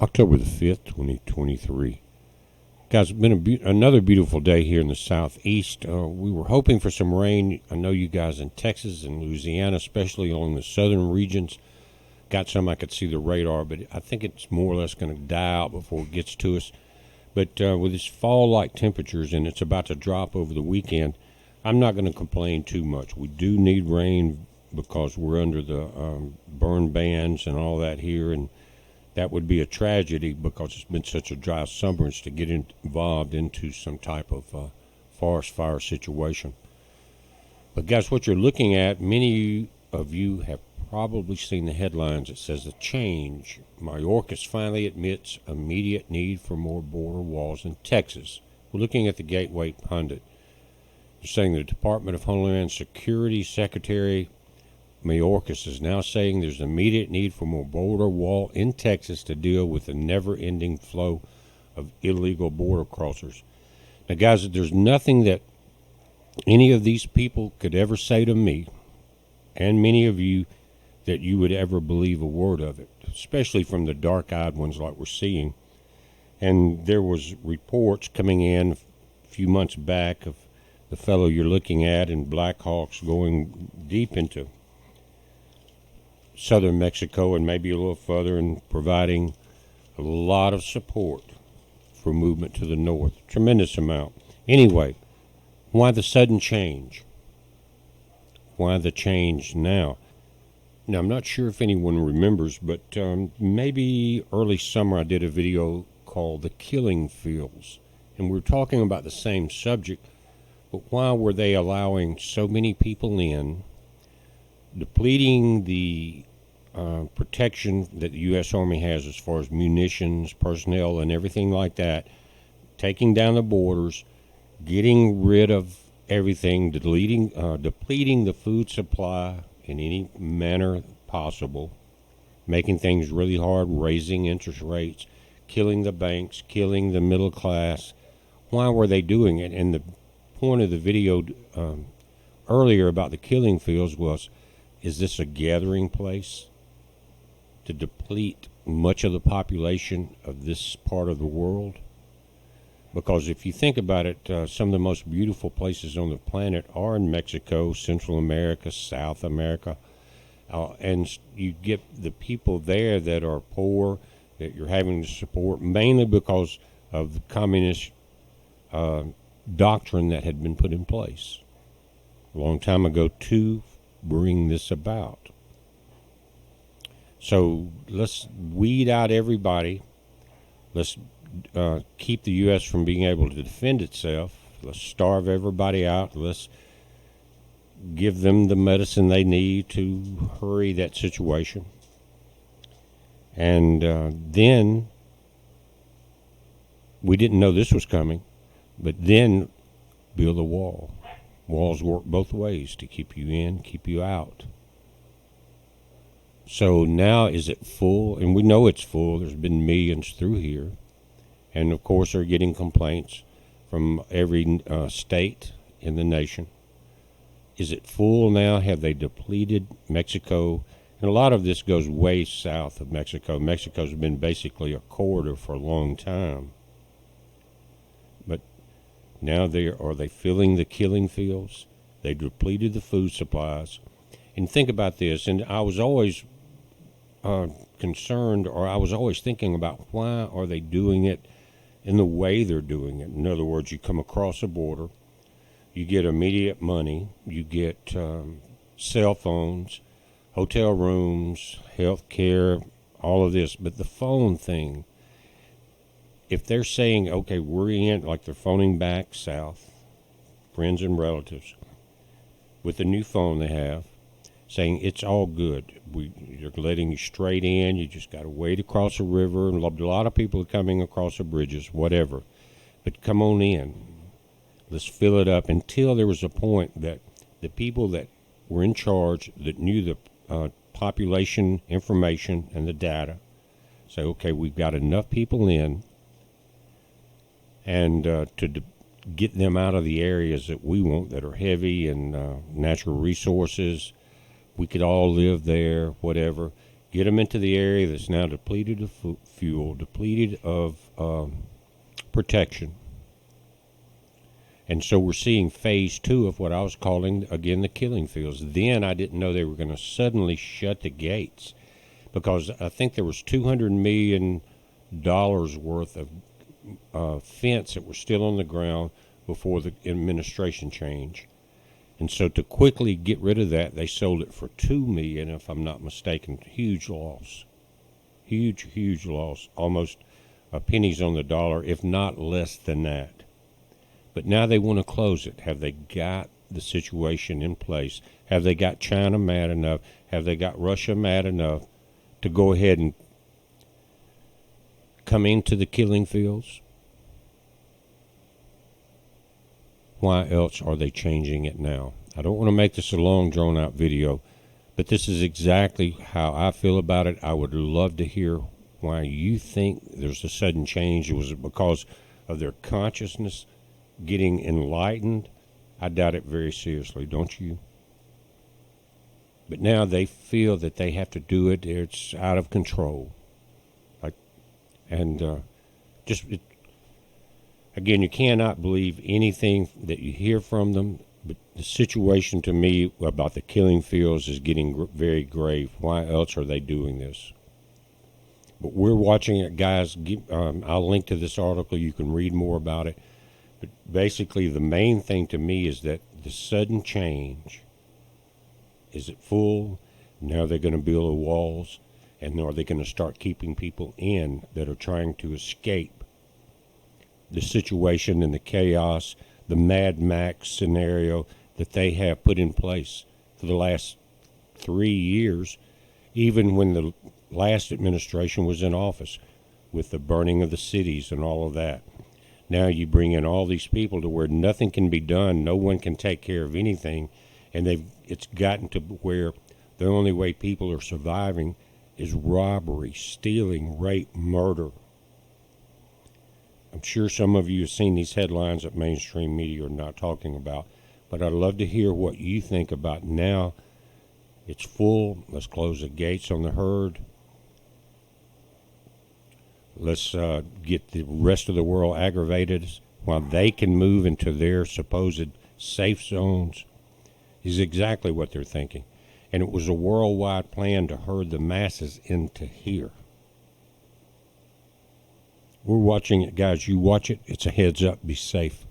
October the 5th, 2023. Guys, it's been another beautiful day here in the southeast. We were hoping for some rain. I know you guys in Texas and Louisiana, especially along the southern regions, got some. I could see the radar, but I think it's more or less going to die out before it gets to us. But with this fall-like temperatures, and it's about to drop over the weekend, I'm not going to complain too much. We do need rain because we're under the burn bans and all that here, and that would be a tragedy because it's been such a dry summer to get involved into some type of forest fire situation. But guys, what you're looking at, many of you have probably seen the headlines that says, "A change. Mayorkas finally admits immediate need for more border walls in Texas." We're looking at the Gateway Pundit. They're saying the Department of Homeland Security Secretary Mayorkas is now saying there's immediate need for more border wall in Texas to deal with the never-ending flow of illegal border crossers. Now, guys, there's nothing that any of these people could ever say to me, and many of you, that you would ever believe a word of it, especially from the dark-eyed ones like we're seeing. And there was reports coming in a few months back of the fellow you're looking at in Black Hawks going deep into southern Mexico and maybe a little further, and providing a lot of support for movement to the north. Tremendous amount. Anyway, why the sudden change? Why the change now? Now, I'm not sure if anyone remembers, but maybe early summer I did a video called The Killing Fields, and we're talking about the same subject, but why were they allowing so many people in, depleting the protection that the U.S. Army has as far as munitions, personnel, and everything like that, taking down the borders, getting rid of everything, depleting the food supply in any manner possible, making things really hard, raising interest rates, killing the banks, killing the middle class. Why were they doing it? And the point of the video earlier about the killing fields was, is this a gathering place to deplete much of the population of this part of the world? Because if you think about it, some of the most beautiful places on the planet are in Mexico, Central America, South America, and you get the people there that are poor, that you're having to support, mainly because of the communist doctrine that had been put in place a long time ago to bring this about. So let's weed out everybody. Let's keep the U.S. from being able to defend itself. Let's starve everybody out. Let's give them the medicine they need to hurry that situation. And then, we didn't know this was coming, but then build a wall. Walls work both ways, to keep you in, keep you out. So now is it full? And we know it's full. There's been millions through here. And, of course, they're getting complaints from every state in the nation. Is it full now? Have they depleted Mexico? And a lot of this goes way south of Mexico. Mexico's been basically a corridor for a long time. But now are they filling the killing fields? They depleted the food supplies. And think about this. And I was always concerned, or I was always thinking about, why are they doing it in the way they're doing it? In other words, you come across a border, you get immediate money, you get cell phones, hotel rooms, health care, all of this. But the phone thing, if they're saying, okay, we're in, like they're phoning back south, friends and relatives, with the new phone they have, saying it's all good. They're letting you straight in. You just got to wade across a river. And a lot of people are coming across the bridges, whatever. But come on in. Let's fill it up, until there was a point that the people that were in charge, that knew the population information and the data, say, okay, we've got enough people in, and to get them out of the areas that we want, that are heavy and natural resources. We could all live there, whatever. get them into the area that's now depleted of fuel, depleted of protection. And so we're seeing phase 2 of what I was calling, again, the killing fields. Then I didn't know they were going to suddenly shut the gates, because I think there was $200 million worth of fence that were still on the ground before the administration change. And so to quickly get rid of that, they sold it for $2 million, if I'm not mistaken. Huge loss. Huge loss. Almost pennies on the dollar, if not less than that. But now they want to close it. Have they got the situation in place? Have they got China mad enough? Have they got Russia mad enough to go ahead and come into the killing fields? Why else are they changing it now? I don't want to make this a long, drawn-out video, but this is exactly how I feel about it. I would love to hear why you think there's a sudden change. Was it because of their consciousness getting enlightened? I doubt it very seriously, don't you? But now they feel that they have to do it. It's out of control. Again, you cannot believe anything that you hear from them. But the situation to me about the killing fields is getting very grave. Why else are they doing this? But we're watching it, guys. I'll link to this article. You can read more about it. But basically, the main thing to me is that the sudden change, is it full? Now they're going to build the walls, and are they going to start keeping people in that are trying to escape the situation and the chaos, the Mad Max scenario that they have put in place for the last 3 years, even when the last administration was in office, with the burning of the cities and all of that. Now you bring in all these people to where nothing can be done, no one can take care of anything, and it's gotten to where the only way people are surviving is robbery, stealing, rape, murder. I'm sure some of you have seen these headlines that mainstream media are not talking about, but I'd love to hear what you think about now. It's full. Let's close the gates on the herd. Let's get the rest of the world aggravated while they can move into their supposed safe zones, is exactly what they're thinking. And it was a worldwide plan to herd the masses into here. We're watching it, guys. You watch it. It's a heads up. Be safe.